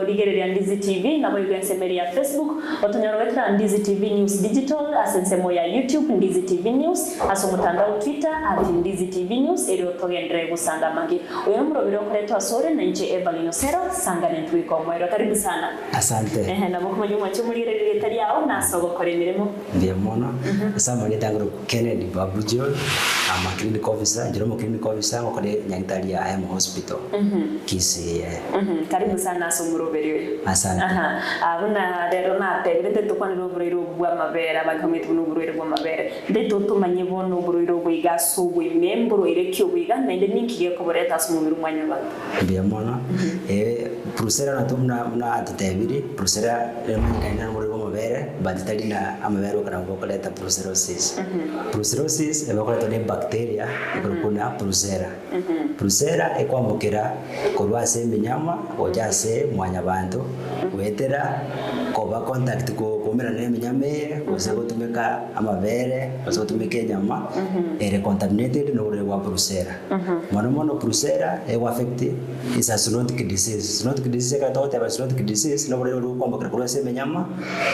Ligereria Ndizi TV na boyo gensemberi ya Facebook otonyarwekera Ndizi TV News Digital asensemo ya YouTube Ndizi TV News aso mutandao Twitter @Ndizi TV News eri otogendere gusanga mangi uyo murobiro koretwa sore na nje Evelyn Osero sanga nentwiko mwero karibu sana. Asante. Na boko nyuma cyumuligereria tari yawo nasogo kore mirimo ndiye mona sama ngetangiro Kennedy Babujo ama clinic officer Jeromo clinic officer ngokore Nyangitari ya IM hospital Kisii. Karibu sana aso muroberio. Asante. Abuna rero na tegete tukwaniro buriro bwa mabera bakamite n'uburiro bwa mabera ndeto tumanye bono buriro bwigaso bw'imembro irekyo bwiga nende ninkiye ko boreta aso mubiru mwanya ba. Ndiye mona Brusera natumna na atitebiri Brusera remanyikaina n'uburiro bwa mabera baditali na amabera okarango koleta brucellosis. Brucellosis ebakoleta ne bacteria ekurukuna Brusera. Brusera ekwambukira korwase minyama ojase mwanya bantu wetera koba contact ko komera ne minyame kosa gutumika amabere kosa gutumika nyama ere contaminated no wa Brusera. Mono Brusera e affect is a zoonotic disease. Zoonotic disease ka tote ba zoonotic disease no bore kwambukira korwase minyama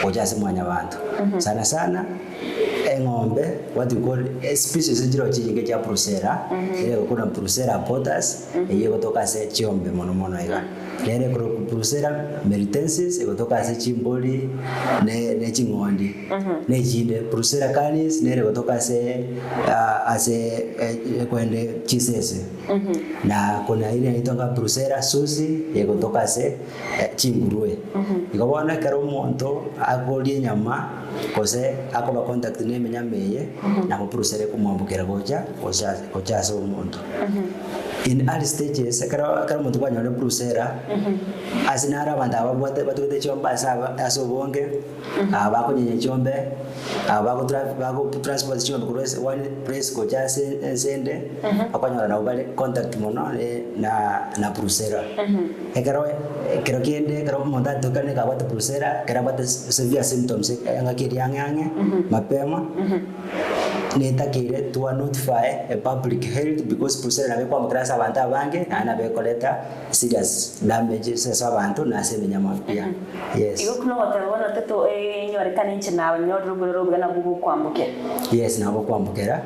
ojase mwanya bantu sana engombe what we call species zero chinge cha Brusera ile kuna Brusera potas iyo kutoka se chiombe mono ega lere kuro Brusera meritensis kutoka se chimboli ne chingondi ne jinde Brusera canis nere kutoka se ase kwende chisese na kuna ile inaitwa Brusera susi kutoka se chingurue ikabona karo monto akolie nyama kose akoba contact ne menyameye na Brusera kumwambukira gocha so umuntu in early stages kara muntu kwanyone Brusera asinara bandaba batute chomba asobonge abakonyenye chombe abako transport chombe kurese one place gocha sende akwanyora na ubale contact mono na Brusera kero kende kero muntu atokane ka bata Brusera kera bata severe symptoms ngakiri yange mapema netakire to notify a public health because Brusera nabe kwa mkrasa abantu abange na bekoleta serious damages sa abantu na semenyama pia. Yes. Iko kuno watabona teto nyorekana nchi na nyorugurugana na bugu kwambuke. Yes, na bugu kwambukera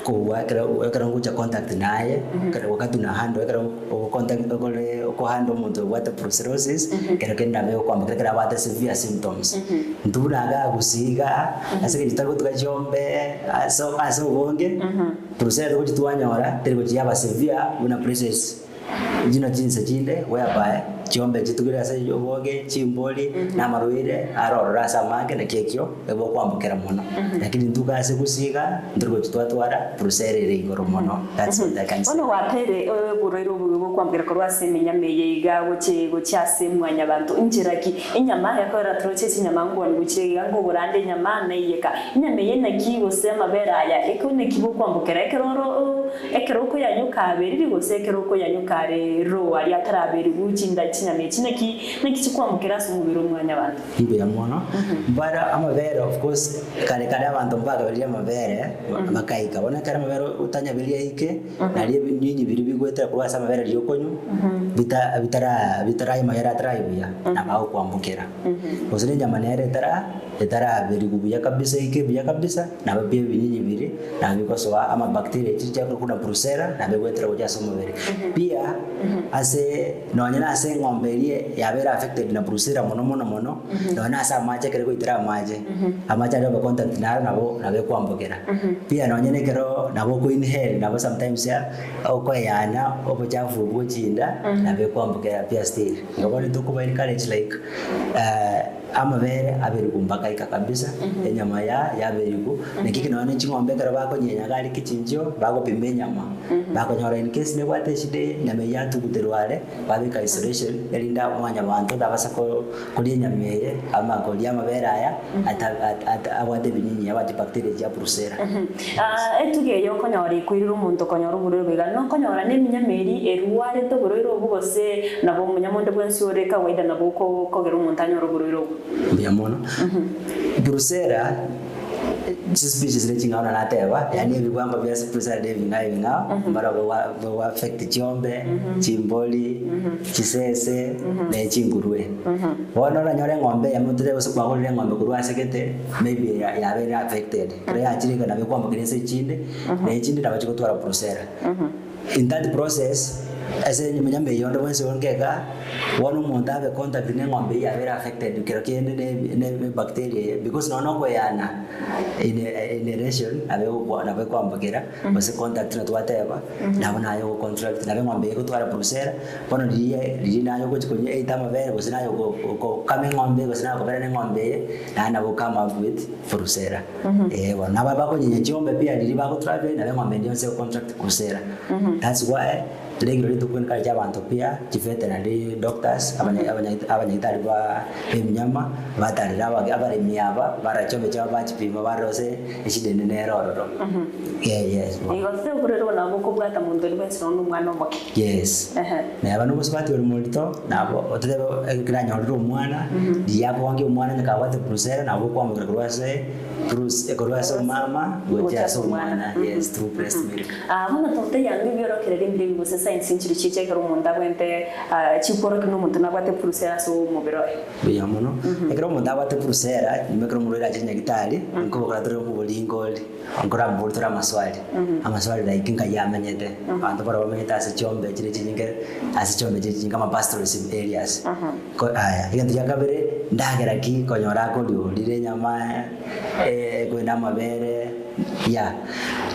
kuwa kera nguja contact naye kera wakati na handle kera contact ko handle muntu wata brucellosis kera kenda be kwambukera kera wata severe symptoms nduna ga gusiga asike jitako tukajombe aso bonge Brusera ko jitwanyora teriko jiyaba severe una process jino jinse jinde whereby chombe chitugira se yoboge chimboli na marwire arora samake na kekyo ebo kwambukira mono lakini nduka se kusiga ndurgo twatwara Brusera ire igoro mono that's what I can say. Ono watere burero bugo kwambukira ko rwase menyameye iga gocyase mwanya bantu injiraki inyama yakora troche inyama ngo ngucire ngo burande nyama na yeka inyameye na kibo se amabera ya ekone kibo kwambukira ekero ko yanyuka beri bigose ekero ko yanyuka rero ari ataraberi gukinda kinyame kinaki nakikwambukira se mubiro mwanya bantu ibe ya mono bara amabera of course kare abantu mbaga bari amabere makaika bona kare amabera utanya biri yike nari nyinyi biri bigwetera kurwasa amabera ryokonyu bitara imagera tribe ya na bao kwambukira osene nyamane yare tara biri kubuya kabisa ike buya kabisa na babye binyinyi biri na bikosoa ama bacteria chicha kuna Brusera na begwetera kuja somobere pia ase nonyana ase ngomberie yabera affected na Brusera mono nona asa mache kere ko itira mache amacha ndo contact na be kwambukira pia nonyene kero nabo ko inhale nabo sometimes ya oko yana opo chafu bochinda na be kwambukira pia still ngabone tukuba in college like amabere abirikumbaka ika kabisa enyama ya beriku nekiki naone chingombe kero bako nyenya gali kichinjo bako pimenyama bako nyora in case ne kwate shide nyame ya tukuterwale babika isolation elinda mwanya bantu dabasa ko nyameye ama ko amabere aya abade binyinyi abati bacteria ya Brusera etuge yo konyori kwirira umuntu konyora uburiro bega no konyora ne minyameri erware to buriro bugose nabo munyamonde bwensi oreka waida nabo ko kogera umuntu anyora uburiro biamono Brusera species ile chingana na tewa yani bigwamba bya brucera de vinga mara wa affect chiombe chimboli chisese na chingurwe bona na nyore ng'ombe ya mutire bose kwa gore ng'ombe kurwa sekete maybe ya very affected kare achiri kana bikwamba kinese chinde na chinde tabachiko twara brucera in that process ase nyambe yondo wense ongeka one month have contact ne ng'ombe ya very affected kero kende ne bacteria because no ko yana in relation abe ko na be kwambakira base contact na twateba na bana yo contract na be ng'ombe ko twara brucera bono liye na yo ko chikonye eitama vere bose na yo ko kame ng'ombe bose na ko vere ne ng'ombe na bo kama with brucera bona baba ko nyenye chiombe pia lili ba ko travel na be ng'ombe ndio se contract brucera that's why regularly to kun kalja bantu pia veterinary doctors abanyitari ba emnyama batarira abari miaba barachome chaba chipima barose ishidene neroro yes igose kurero na boko bwata muntu ni bese no mwana omoke yes na abantu bose bati uri mulito nabo otero ekiranya uri umwana diyapo wange umwana nikawate brucera nabo kwamukira kurwase ekorwase mama gocha mwana yes through breast milk hano tonte yangi biro kirere mbiri bose science nchiri chiche kero munda bwente chiporo kino muntu nabate brucera so mubiro biya muno ekero munda bate brucera nimekero murira chinya gitali nko bakatore mu bolingoli ankora mboltora amaswali like nka yamenyete abantu bara bamenyeta ase chombe chiri chinyinge ase chombe chiri kama pastoral areas ko aya ikintu yakabere ndagera ki konyora ko lire nyama kwenda mabere ya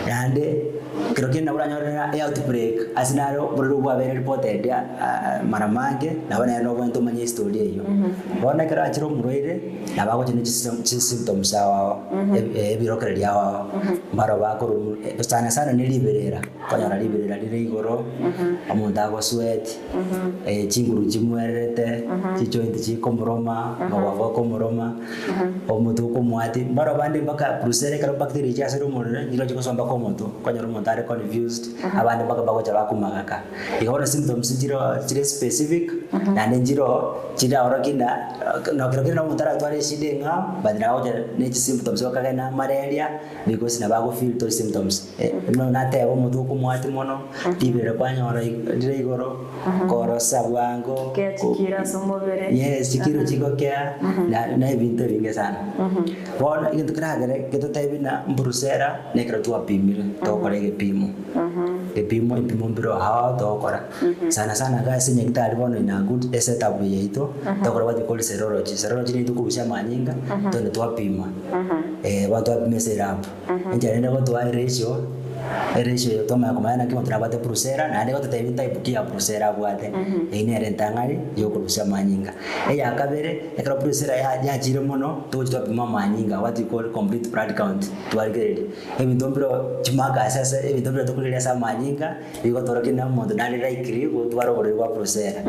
yande kero kina uranyora outbreak asinaro buru bwa very reported maramange nabana no bwento manye story eyo bona kero achiro muroire nabako chine symptoms awa ebirokere yawa maro bako sana ni liberera konyora liberera lire igoro omuntu ago sweat chinguru chimwerete chijoint chikomroma mabavo komroma omuntu komwati maro bande baka brucera kero bacteria chasero murere ndiro chikosomba komuntu konyora umuntu are confused abandi baka bako chabakumagaka igora symptoms chire specific na njiro chira orokina no kero kina umuntu aratware shidenga badira oje ne symptoms okagena malaria because na bago feel those symptoms no nate omuntu kumwati mono tibere kwanyora ndire igoro koro sabwango kechikira somobere yes chikiro chikokea na ibintu binge sana bona ikintu kiragere kitotebina brucera nekero twapimire tokorege pimo ipimo mbiro hawa tokora sana guys nyekitari bono ina good setup yeito tokora what we call serology ni tukurusha manyinga tone twapima watu wapime setup nje ko twa ratio toma kumana kimo tunabate brucera na ndiko tutayibi type kia brucera bwate ine rentangari yo kurusha manyinga ya kabere ekra brucera ya jire mono to twapima manyinga what we call complete blood count twarigere ebindombiro chimaga sasa ebindombiro tukulira sa manyinga biko torokina mondo nali like go twaro kwa brucera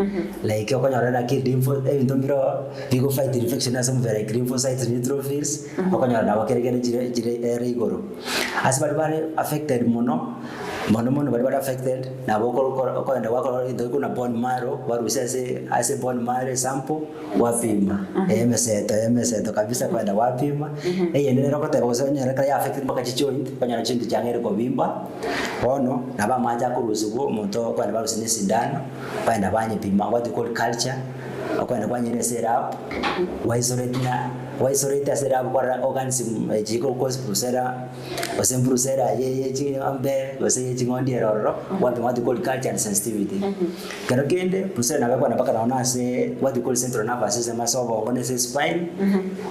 like okonyora ki lympho ebindombiro biko fight infection as some very lymphocytes neutrophils okonyora na bakeregere jire rigoro asibali affected mono bali affected na boko ko enda wako ndo kuna bone marrow warusha ase bone marrow sample wapima emeseto kabisa kwenda wapima yende roko te bozonyera kaya affected mpaka chijoint kwanya chintu changere ko bimba bono na ba maja kuruzugo moto kwenda barusine sindano kwenda banye pima what we call culture kwenda kwanyere setup waisolate setup kwa organism jiko cause brucera ye chingombe gose chingondi eroro what we call culture and sensitivity kero kende brucera nabekwa napaka naona se what we call central nervous system asobo ngone se spine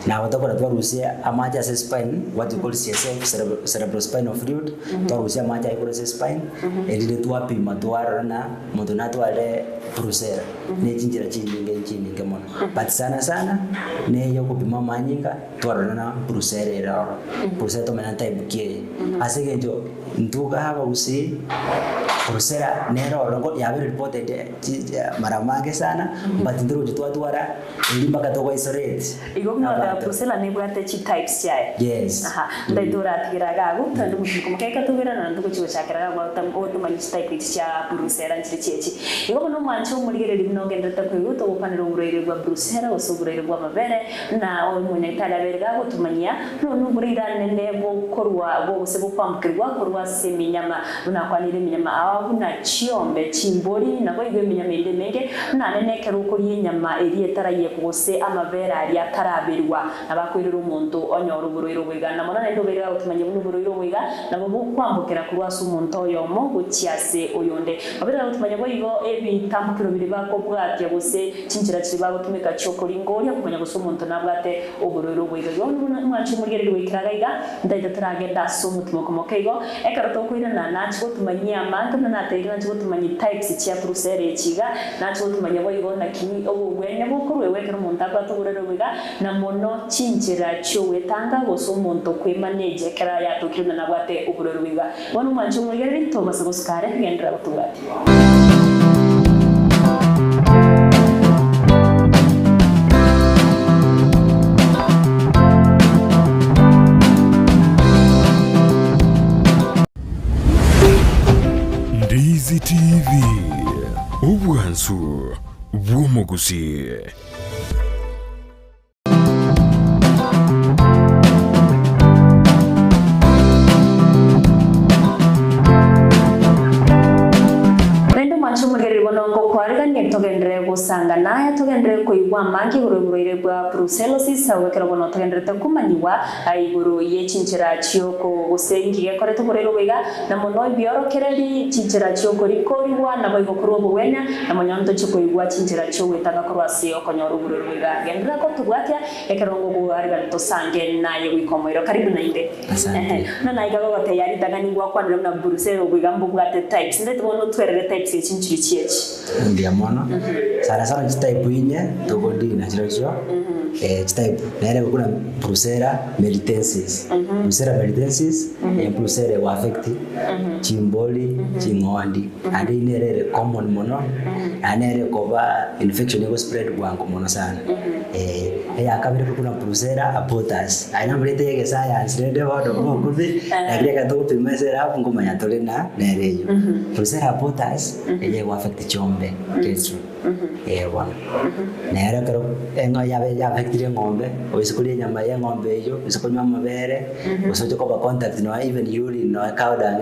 na watako na twarusia amaja se spine what we call CSF cerebrospinal fluid twarusia amaja iko se spine edile twapima twarana muntu natwale brucera ne chinjira chininge mono but sana ne yo kupima manyinga twarana brucera eroro brucera to mena type ke asegenjo ntuga haba usi brucera neroro ngo yabe reported maramange sana but ndiro twatwara ndimba katoko isolate igomno da brucera ne bwate chi types chae yes ndaitora tigiraga gutandu mukumukeka tubira na nduko chiwo chakiraga kwa tambo manyi type cha brucera nchichechi igomno mancho murigere limno gendata kuyuto upaniro urere gwa brucera osugurere gwa mabere na munyagitari aberega gutumanyia no nuburira nene bukorwa bose bukwambukirwa korwa seminyama runakwanire minyama abuna chiombe chimbori nabo igwe minyama indemege nane kerukuri inyama eri etaraye kugose amavera ari atarabirwa abakwirira umuntu onyora uburoiro bwigana mona ndo berega gutumanyia bunuburoiro bwiga nabo bukwambukira kurwa su umuntu oyomo gucyase uyonde abera gutumanyia bwo igo ebitambukiro biri bako bwatya gose cinjira kiri babo tumika cyokori ngori kumenya gusa umuntu nabwate uburoiro bwiga yo mwanci murgerero wikiragaiga ndaita turagenda so mutumo komokego ekarato kwirana nacho tumanyia amantu natega nacho tumanyia types cia procedure kiga nacho tumanyia bwo igo nakini obugwenya bukurwe wekera umuntu abwate uburoiro bwiga na mono cinjira cyo wetanga gusa umuntu kwimanage kera yatukirana nabwate uburoiro bwiga wono mwanci murgerero Thomas Guskare gendera batugati Ndizi TV Ubwansu Bwomugusi tugendere gusanga naye tugendere kuigwa mangi guruguruire bwa brucellosis awekera bono tugendere takumaniwa aiguru yechinjira cyoko gusengiye kore tuburero biga na mono biorokereri chinjira cyoko rikoriwa na boigo kurwo bwenya na monyanto cyoko igwa chinjira cyo wetaga kurwasi okonyora uburero biga gendera ko tugwatya ekerongo guarga tusange naye wikomero karibu nainde no naiga gote yari daganingwa kwanira na brucello biga mbugate types ndete bono twerere types yechinjira cyechi ndiamona sana type inye tokondina chiro type naere kuna Brucella melitensis Brucella melitensis Brucella wa affect chimboli chingondi ade inere common mono anere koba infection ego spread bwango mono sana akabire kuna Brucella abortus aina mrete yake science rede wado kubi na ka to pimesera hapo ngoma ya tolena nereyo Brucella abortus wa affect chombe kesu bwana nere karo engo ya affect ngombe oisikulia nyama ya ngombe hiyo isikunywa mabere usoje kwa contact no even urine no kauda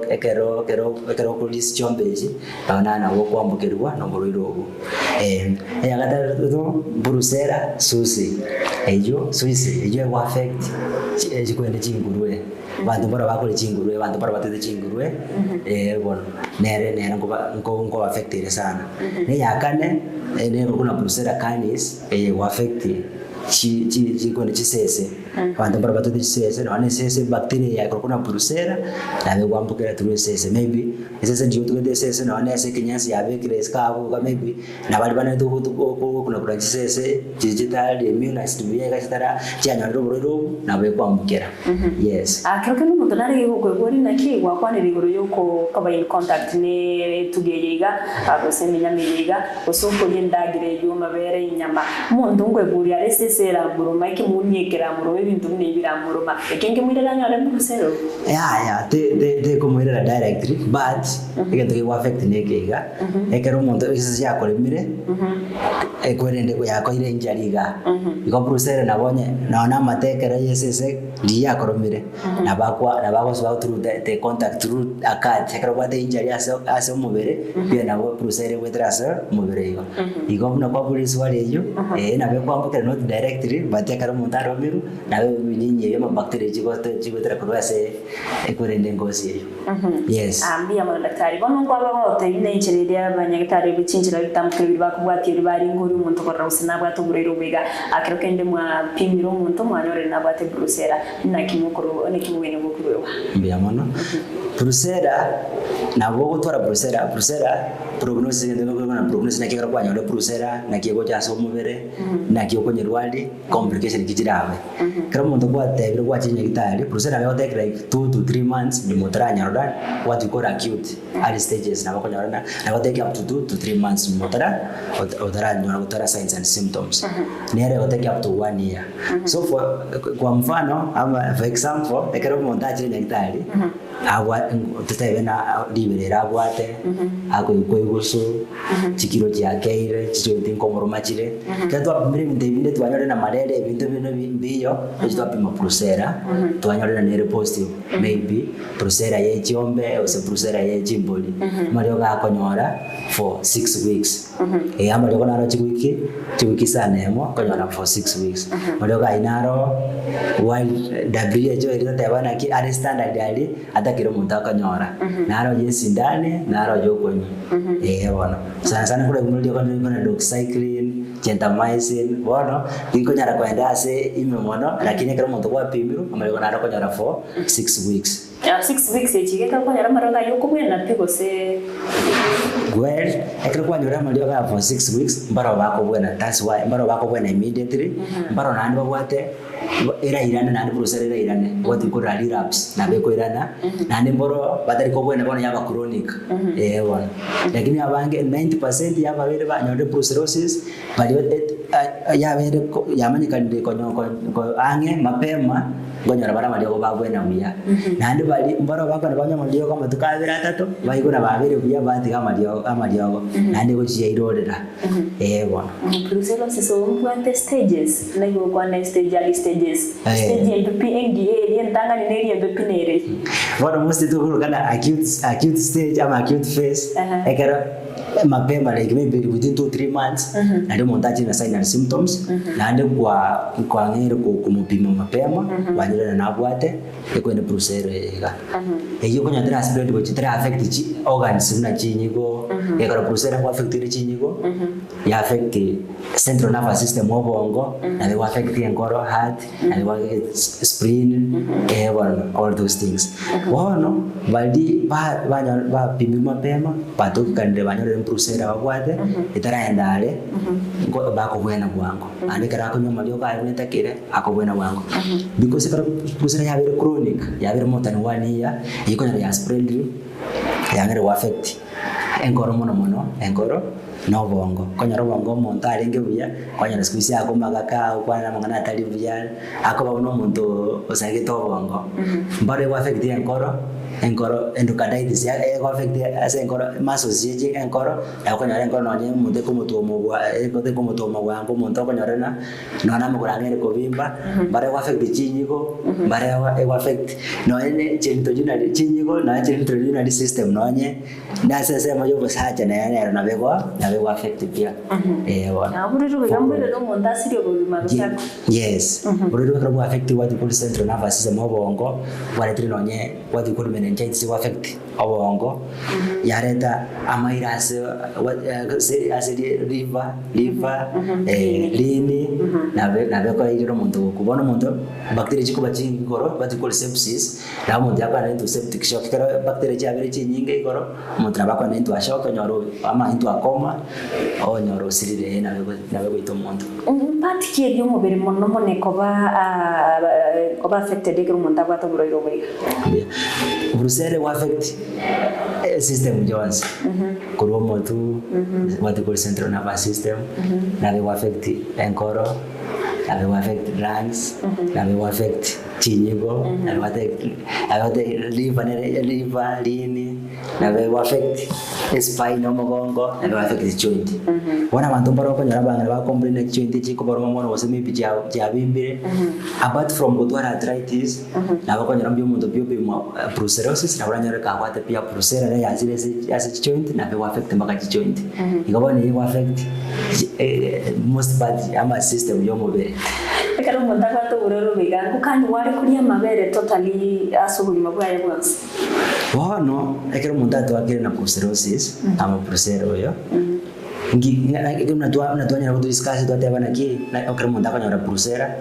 ekero kulis chombe hizi na wo kwambukirwa no buroiro ubu yakata to Brucella susi ejo suisi ejo wa affect ejikwende chingurwe bantu bara bakore chingurwe bantu bara batete chingurwe bwana nere ngo affected sana ne yakane ne kuna Brucella canis wa affect chi kwende chisese bantu bara batete chisese no ane sese bacteria ya kuna Brucella na kwambukira through sese maybe sese ndio tukende sese no ane sese kinyansi ya bekire skabu ka maybe na bali bana to kuna kuna chisese digital immune system ya kasitara cyanya ruburo na be kwambukira yes akero no mutonari yuko gori nakigwa kwane rigoro yuko kaba in contact ne tugeyega aboseminya miyiga osoko yendagire yuma bere inyama mundu ngwe guri aresesera buruma iki munyekera murobe bintu binebira muruma ekenge mwirera nyale Brucella they kumwirera directly but egento ke affect nekega ekero mundu isisi yakoremire ekwerende ko yakoire injariga iko Brucella nabonye naona matekera yesese ndi yakoromire nabako so through the contact through akat ekero bade injury ase mubere bia nabo Brucella wetrasa mubere iko na kwa police wale yo nabe kwambukira not directly but ekero mundaro miru nabe binyinye yo mabacteria jigotra kurwase ekwerende ngosi yo yes ambia madaktari bono ngwaba bote ine injiriria abanyagitari bichinjira bitamukira bakubwatira bari nguri umuntu korra usina bwatuburero biga akero kende mwa pimiro umuntu mwanyore nabate Brucella nakimukuru nekimwene bukuru mbia mono Brucella nabo gutora Brucella prognosis ndego na prognosis nakira kwanyore Brucella nakiego cyaso mubere nakiyo konyerwali complication kijirawe kero muntu gwatebire gwachinya gitari Brucella nayo take like 2 to 3 months ni motranya rodan what you call acute early stages na bakonyora na take up to 2 to 3 months motara otaranya gutara signs and symptoms nere take up to 1 year so kwa mfano ama for example ekero muntu achinya gitari tutebe na liberera abwate akoigusu chikiro chiakeire chichoite nkomoroma chire twapimire ebintu ebinde twanyore na marere ebintu bino mbiyo twapima pulsera twanyore na nere positive maybe pulsera yechiombe ose pulsera yechimboli mario gakonyora for 6 weeks amario konaro chiwiki sana emo konyora for 6 weeks mario gainaro while WHO iritebana ki ari standard ali atakiro muntu akanyora naro yesindane naro yokonyi bona sana kule kumulio kana doxycycline gentamicin bona ikonyara kwenda ase imemono lakini kero muntu kwa pimiro amario konaro konyora for 6 weeks 6 weeks echigeka konyara maroga yokubwena tigo se well ekero kwanyora mario ga for 6 weeks mbaro bako bwena that's why mbaro bako bwena immediately mbaro nandi babwate era irana nandi process era irane what we call relapse na beko irana nandi mboro batari ko bwena bona yaba chronic bona lakini abange 90% yaba bere banyore brucellosis bali yabere yamanyikande ko ange mapema gonyora bara madio ko babwena buya nandi bali mboro bako nabanya madio ko matukabira atatu bayigura babere buya bati kama madio nandi ko chiirorera bona brucellosis on stages na go kwa next stages stage MPNDA yentanga ni neri MPNere bona most to kana acute stage ama acute phase ekera mapema like maybe within 2-3 months ndio montaji na sign and symptoms na ndio kwa ngere kumupima mapema wanyira na abwate eko ne procedure ega eyo konya tira spread ko tira affect chi organs na chinyiko ekara procedure ko affect chinyiko ya affect central nervous system obongo na they affect ngoro heart na they spleen all those things wono baldi ba pimi mapema patoki kande banyore procedure abwate itaraenda ale ngo bako bwena bwango andikara ko nyoma lyo ka netakire akobwena bwango because kara procedure ya very chronic ya very more than 1 year iko ya spread ya ngere affect engoro mono engoro no bongo konyara bongo muntu arenge buya konyara squeeze yako magaka ukwana mangana atali buya akoba no muntu osage to bongo mbare wa affect engoro endocarditis ya affect as engoro muscles yeje engoro akonyara engoro nonye muntu ko mutu omugwa ekote ko mutu omugwa ngo muntu akonyara na nona mugurangere ko bimba mbare wa affect chinyiko mbare wa affect no ene genitourinary chinyiko na genitourinary system nonye na sese mayo bosacha na yana na bego affect pia na buriru bigambere no muntu asirio bulima rusako yes buriru bigambere affect what you call central nervous system obongo wale trinonye what you call meningitis affect obongo yareta amairas as liver lini na beko iro muntu kubona muntu bacteria chikuba chingoro what you call sepsis na muntu yakana into septic shock kero bacteria chabere chinyinge igoro muntu abakona into shock nyoro ama into akoma o nyoro sirire na beko ito muntu patiki yo mubiri mono moneko ba affected igro muntu abata buroiro bwe Brucere wa affect system jones kurwa motu what you call central nervous system na be affect enkoro na be affect lungs na be affect chinyigo na be affect liver lini na be affect spine omogongo na be affect joint wana bantu baro ko nyara bangana ba complain joint chiko baro mono wose mipi ja bimbire apart from gutwara arthritis na bako nyara mbio muntu bio brucellosis na uranyara ka kwate pia brucella ya zile as joint na be affect mpaka joint ikabona ni affect most part ama system yo mobile ekaro muntu akwato burero bigangu kandi wari kuria mabere totally asubulima bwaye bwanse wono ekero muntu atwakire na brucellosis ama brucella yo natwanya ko discuss twatebana ki na okero muntu akanyora brucella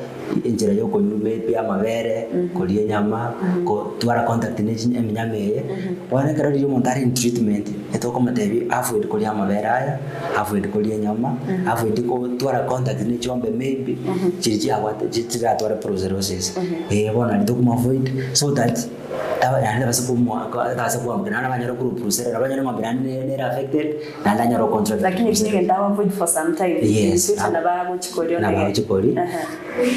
injira yo ko nyube pia mabere ko lie nyama ko twara contact ne eminyameye wana kero rio muntu ari in treatment etoko matebi avoid ko lie mabere aya avoid ko lie nyama avoid ko twara contact ne chombe maybe chiriji agwate chitira twara brucellosis bona ndiko avoid so that nanda basukumwa kasukwa mgana banyoro group procedure abanyoro mabirani ne affected nanda nyoro control lakini kile ndawa avoid for some time yes na baba chikori na baba chikori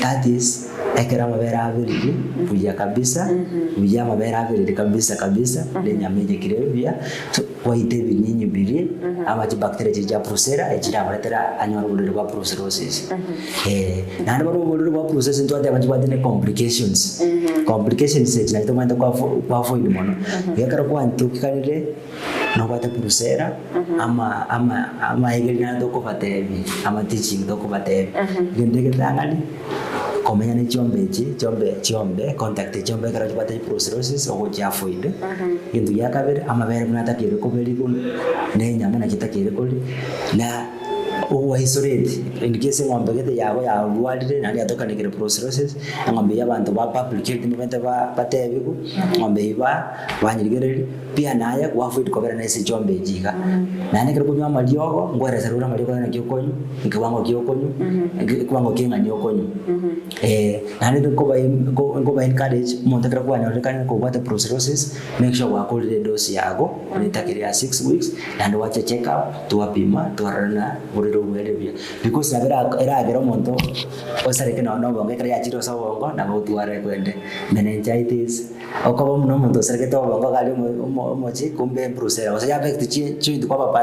that is ekera mabera abiri buya kabisa buya mabera abiri kabisa le nyameje kirevia waite binyinyi biri ama bacteria ja procedure ejira baretera anyoro buliro ba brucellosis nanda baro buliro ba brucellosis ndo ade bajibadine complications complications na tomanda kwa avoid mono yakara kwa ntukikanire no bata brucella ama egelina doko batebi ama teaching doko batebi gende ketangani komenya ne chombe contact chombe kara bata brucellosis o ja avoid gindu yakabere ama bere mnata kire koberi kun ne nyama na kitakire koli na o isolate in case ngombe gete yabo ya ruadire nani atoka nikire brucellosis ngombe yabantu ba public health movement ba batebiku ngombe iba banyirigere pia naye kwa avoid kobera na ese chombe jiga nani kire kunywa maliogo ngwere sarura maliogo na kyokonyu nkiwango kyokonyu nkiwango kinga nyokonyu nani ko ba encourage monta kire kwa nyore kan ko bata brucellosis make sure wa call the dose yago nitakire 6 weeks and wacha check up tuwapima tuarana because era gero monto osare ke no bonge kare achiro sa bongo na botuare kwende meningitis okabo muno monto sare ke to bongo kali mochi kumbe brucella osa ya affect chi kwa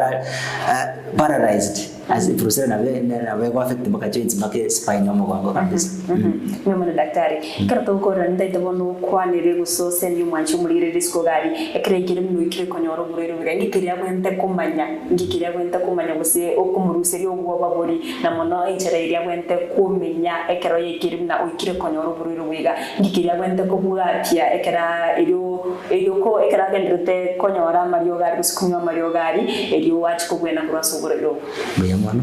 paralyzed as brucella na we go affect maka joints maka spine no bongo kabisa mimi daktari karato ko randa itabono kwanire gusose ni mwanchi mulire risko gari ekregere mu ikire konyoro murero ngikiriya kwente kumanya guse okumuruseri ogwo babori na mono enchera iria kwente kumenya ekero yekiri na ukire konyoro murero wiga ngikiriya kwente kubugatia ekera iyo ko ekera gendrete konyora mario gari gusukunywa mario gari iyo wachi kubwena kurasugurero mwana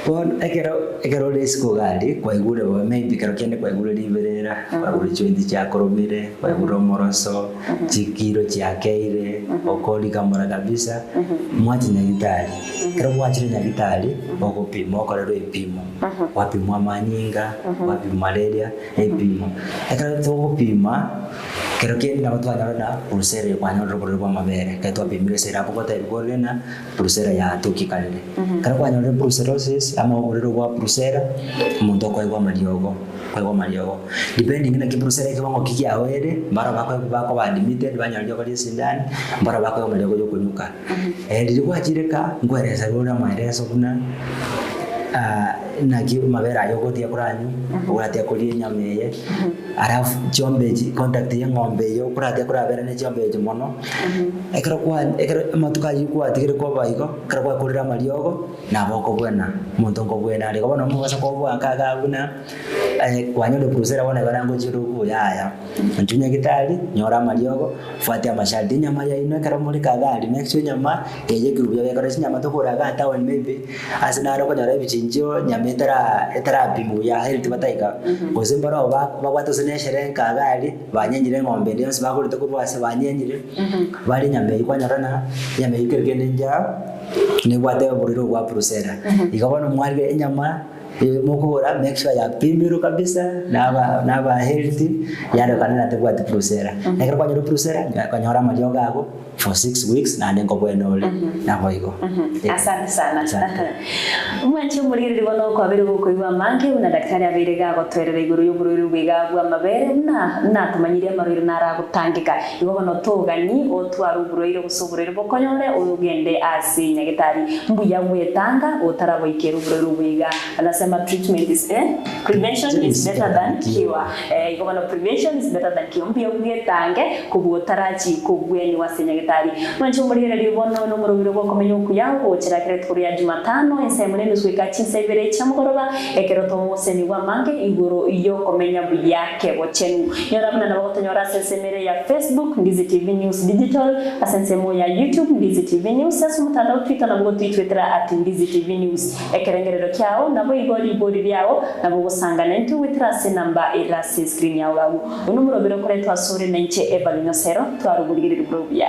bon ekero risko gari kwa igure wa maybe kero kende kwa igure liberera kwa igure joint cha koromire kwa igure moroso chikiro cha keire okoli kamera kabisa mwachi nyagitari kero mwachi nyagitari okopimo korero ipimo wapimwa manyinga wapimwa malaria ipimo ekero tokopima kero kende na watu wanarona brucella kwa nyoro kwa mabere kaitwa pimire sera pokota igorena brucella ya tukikalile kero kwa nyoro brucellosis ama urero wa brucella muntu kwa maliogo depending na brucella kiwango kikia were mara bako ba limited banyalio kwa sindani mara bako maliogo yokunyuka ndilikuwa chireka ngwereza rona maereso kuna na mabera yogotia kuranyu uratia kulie nyameye arafu chombeji contact ya ngombe yo kuratia kurabera ne chombeji mono ekero matuka yuko atigire ko baiko kero kwa kurira maliogo na boko bwena muntu ngo bwena ari kubona mubasa ko bwankaga buna kwanyo le brucella bona barango chiruku yaya ntunya gitari nyora maliogo fuatia masharti nyama ya ino kero muri kagali make sure nyama yeje group ya kero nyama to kuraga town maybe asinaro ko nyara bichinjo nyama etara bimu ya health bataika kozembara bagwato sene shere kagali banyenyire ngombe ndio sibagurite kubwase banyenyire bali nyama ikwanyarana nyama ikirgene nja ni gwate buriro gwa brucella ikabona mwarge nyama mukura make sure ya pimiro kabisa na ba healthy yale kanena tegwa brucella nekera kwa nyoro brucella kwa nyora malioga ago for 6 weeks na ndengo bwenole na boigo asante sana mwanchi mulire libono kwa bere ko iwa mange una daktari abirega gotwerera iguru y'ubururu bwiga bwa mabere na tumanyire amariro nara gutangika ibono togani otwara ubururu gusuburira bokonyore ugende asi nyagitari mbuya gwetanga otarabo ikero ubururu bwiga anasema treatment is prevention is better than cure ibono prevention is better than cure mbuya gwetange kubutaraji kubweni wasenya mwanchi mulire libono no murubiro bwo komenya okuyaho kirakire turi ya Jumatano ensemble n'uzwika chinsebere chamugoroba ekero tomoseni wa mange iguro iyo komenya buyake bochenu nyora bana nabo tonyora sensemere ya Facebook Ndizi TV News Digital asensemo ya YouTube Ndizi TV News asumutandao Twitter nabo Twitter @Ndizi TV News ekerengerero kyao nabo ibori byao nabo gusangana ntu witrase namba irase screen yawo uno murubiro kore twasore nenche Evalino Sero twarugurigirira bro bya